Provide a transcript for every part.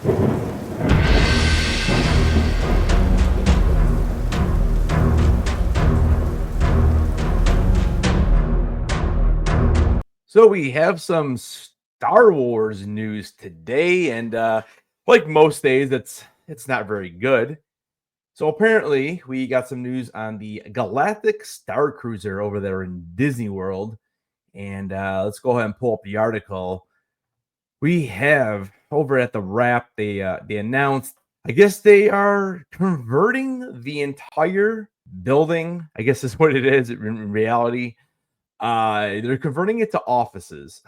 So we have some Star Wars news today, and like most days, it's not very good. So apparently, we got some news on the Galactic Starcruiser over there in Disney World, and let's go ahead and pull up the article. We have over at the Wrap, they announced. I guess they are converting the entire building. I guess is what it is in reality. They're converting it to offices.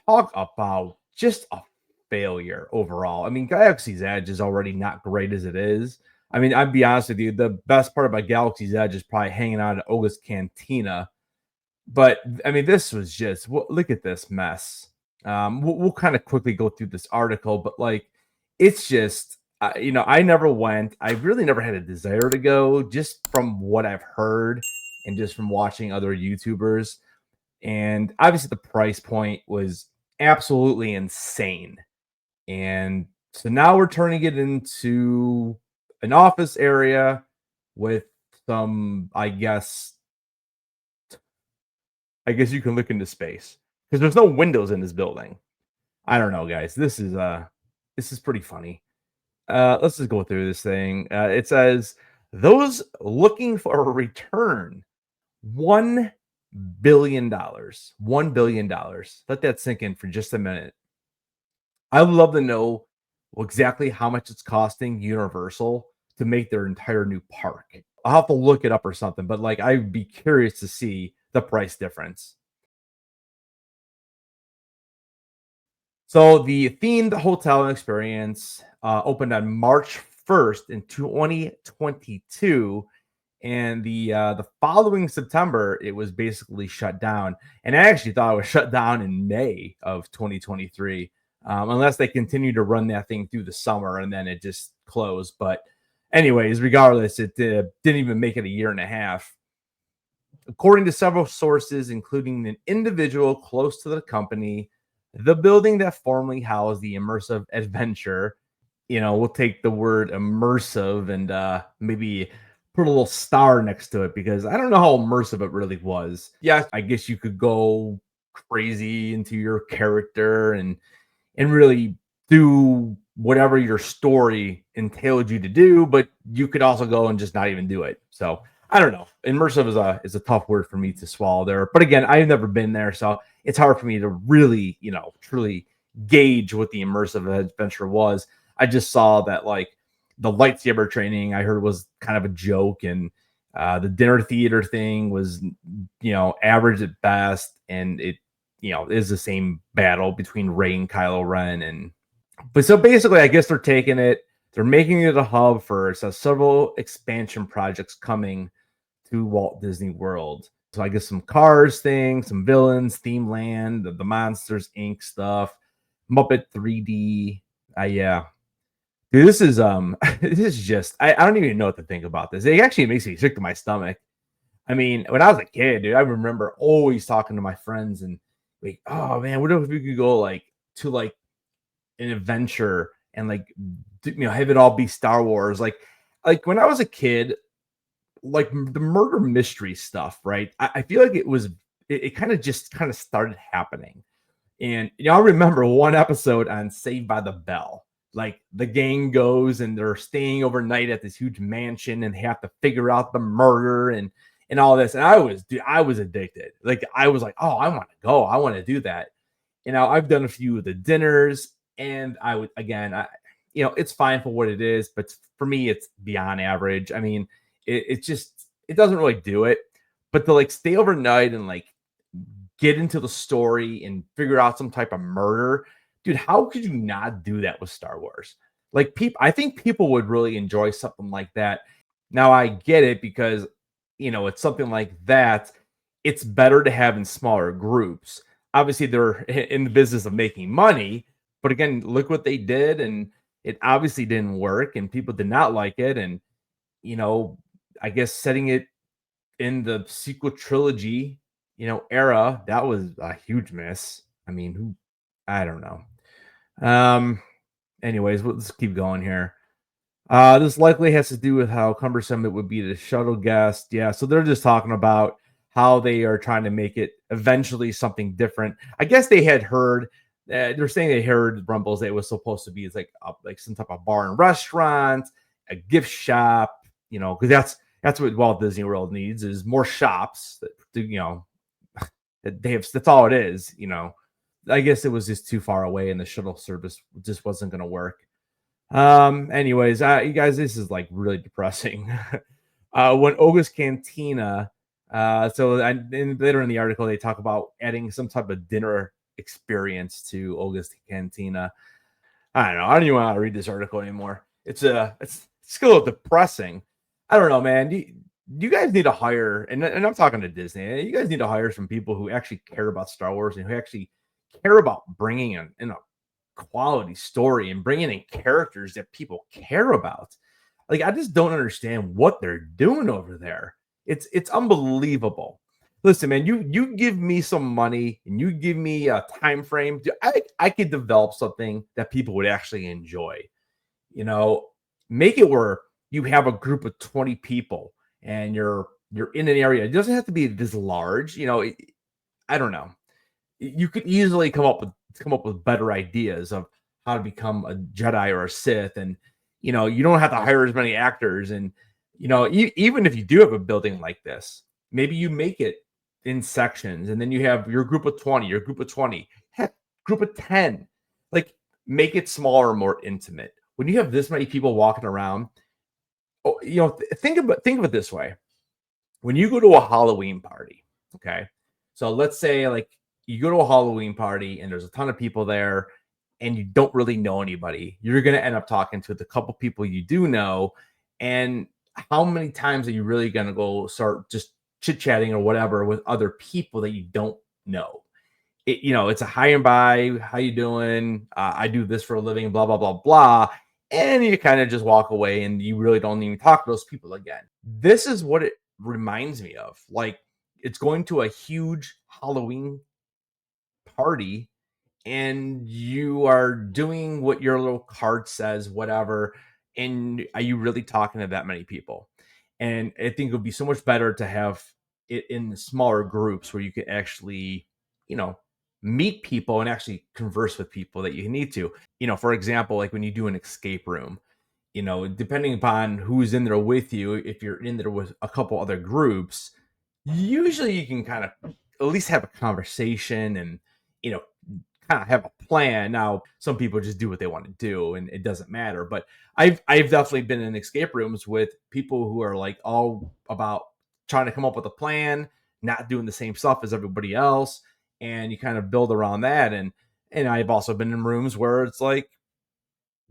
Talk about just a failure overall. I mean, Galaxy's Edge is already not great as it is. I mean, I'd be honest with you, the best part about Galaxy's Edge is probably hanging out at Oga's Cantina. But I mean, this was just look at this mess. We'll kind of quickly go through this article, but like, it's just I never went. I really never had a desire to go, just from what I've heard and just from watching other YouTubers. And obviously, the price point was absolutely insane. And so now we're turning it into an office area with some, I guess you can look into space because there's no windows in this building. I don't know, guys. This is pretty funny. Let's just go through this thing. It says those looking for a return, $1 billion. $1 billion. Let that sink in for just a minute. I would love to know exactly how much it's costing Universal to make their entire new park. I'll have to look it up or something, but like I'd be curious to see the price difference. So the themed hotel experience opened on March 1st in 2022, and the following September it was basically shut down. And I actually thought it was shut down in May of 2023, unless they continue to run that thing through the summer and then it just closed. But anyways, regardless, it didn't even make it a year and a half. According to several sources, including an individual close to the company, the building that formerly housed the immersive adventure, we'll take the word immersive and maybe put a little star next to it because I don't know how immersive it really was. Yeah, I guess you could go crazy into your character and really do whatever your story entailed you to do, but you could also go and just not even do it. So I don't know. Immersive is a tough word for me to swallow there. But again, I've never been there, so it's hard for me to really, truly gauge what the immersive adventure was. I just saw that like the lightsaber training I heard was kind of a joke, and the dinner theater thing was, average at best, and it, is the same battle between Rey and Kylo Ren, but so basically, I guess they're taking it, they're making it a hub for several expansion projects coming to Walt Disney World. So I guess some Cars things, some villains, theme land, the Monsters Inc. stuff, Muppet 3D. Yeah. Dude, this is this is just I don't even know what to think about this. It actually makes me sick to my stomach. I mean, when I was a kid, dude, I remember always talking to my friends and like, oh man, what if we could go like to like an adventure and like have it all be Star Wars. Like when I was a kid, like the murder mystery stuff, right? I feel like it kind of just kind of started happening. And I remember one episode on Saved by the Bell. Like the gang goes and they're staying overnight at this huge mansion and have to figure out the murder and all this. And I was addicted. Like I was like, oh, I want to go. I want to do that. I've done a few of the dinners, and I would again, it's fine for what it is, but for me, it's beyond average. I mean, it doesn't really do it. But to like stay overnight and like get into the story and figure out some type of murder, dude, how could you not do that with Star Wars? Like I think people would really enjoy something like that. Now I get it because it's something like that. It's better to have in smaller groups. Obviously, they're in the business of making money, but again, look what they did, and it obviously didn't work, and people did not like it. And you know, I guess setting it in the sequel trilogy, era, that was a huge miss. I mean, I don't know. Um, anyways, let's keep going here. This likely has to do with how cumbersome it would be to shuttle guests. Yeah, so they're just talking about how they are trying to make it eventually something different. I guess they had heard. They're saying they heard rumbles that it was supposed to be it's like some type of bar and restaurant, a gift shop. Because that's what Walt Disney World needs is more shops. That do, that they have. That's all it is. I guess it was just too far away, and the shuttle service just wasn't going to work. Anyways, you guys, this is like really depressing. When Oga's Cantina, and later in the article, they talk about adding some type of dinner experience to Oga's Cantina. I don't know. I don't even want to read this article anymore. It's still depressing. I don't know, man. You guys need to hire, and I'm talking to Disney. You guys need to hire some people who actually care about Star Wars and who actually care about bringing in a quality story and bringing in characters that people care about. Like I just don't understand what they're doing over there. It's unbelievable. Listen, man, you give me some money and you give me a time frame. I could develop something that people would actually enjoy. You know, make it where you have a group of 20 people and you're in an area. It doesn't have to be this large. I don't know. You could easily come up with better ideas of how to become a Jedi or a Sith, and you don't have to hire as many actors. And even if you do have a building like this, maybe you make it in sections, and then you have your group of 20, your group of 20, heck, group of 10. Like make it smaller, more intimate. When you have this many people walking around, think of it this way: when you go to a Halloween party, okay? So let's say like you go to a Halloween party and there's a ton of people there and you don't really know anybody. You're going to end up talking to the couple people you do know. And how many times are you really going to go start just chit chatting or whatever with other people that you don't know? It's a hi and bye. How you doing? I do this for a living, blah, blah, blah, blah. And you kind of just walk away and you really don't even talk to those people again. This is what it reminds me of. Like it's going to a huge Halloween party and you are doing what your little card says, whatever. And are you really talking to that many people? And I think it would be so much better to have it in smaller groups where you could actually, you know, meet people and actually converse with people that you need to. For example, like when you do an escape room, depending upon who's in there with you, if you're in there with a couple other groups, usually you can kind of at least have a conversation and, you know, kind of have a plan. Now, some people just do what they want to do and it doesn't matter. But I've definitely been in escape rooms with people who are like all about trying to come up with a plan, not doing the same stuff as everybody else. And you kind of build around that. And I've also been in rooms where it's like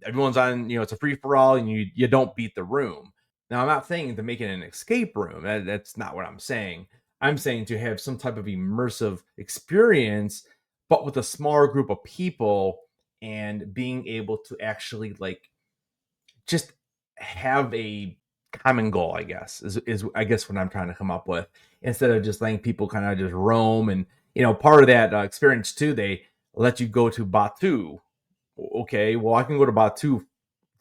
everyone's on, it's a free for all and you don't beat the room. Now, I'm not saying to make it an escape room. That's not what I'm saying. I'm saying to have some type of immersive experience, but with a smaller group of people and being able to actually like just have a common goal, I guess, is I guess what I'm trying to come up with, instead of just letting people kind of just roam. And, part of that experience too, they let you go to Batu. Okay, well, I can go to Batu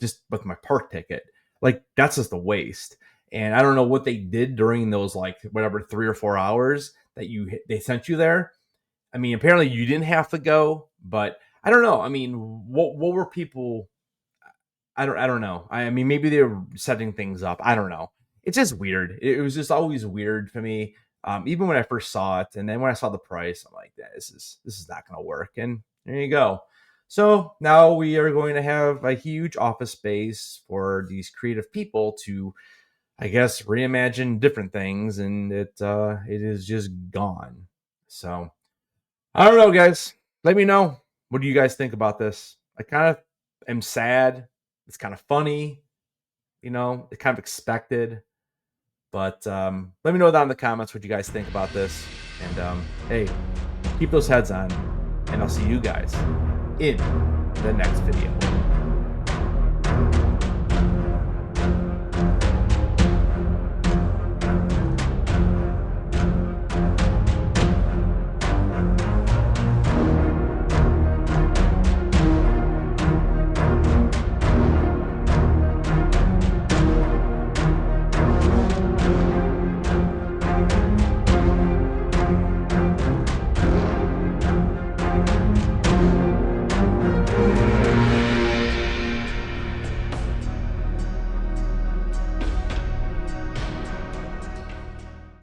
just with my park ticket. Like that's just a waste. And I don't know what they did during those like whatever 3 or 4 hours that they sent you there. I mean, apparently you didn't have to go, but I don't know. I mean, what were people? I don't know. I mean, maybe they were setting things up. I don't know. It's just weird. It was just always weird for me. Even when I first saw it, and then when I saw the price, I'm like, this is not going to work. And there you go. So now we are going to have a huge office space for these creative people to, I guess, reimagine different things, and it is just gone. So I don't know, guys. Let me know. What do you guys think about this? I kind of am sad. It's kind of funny. It's kind of expected. But let me know down in the comments what you guys think about this. And hey, keep those heads on. And I'll see you guys in the next video.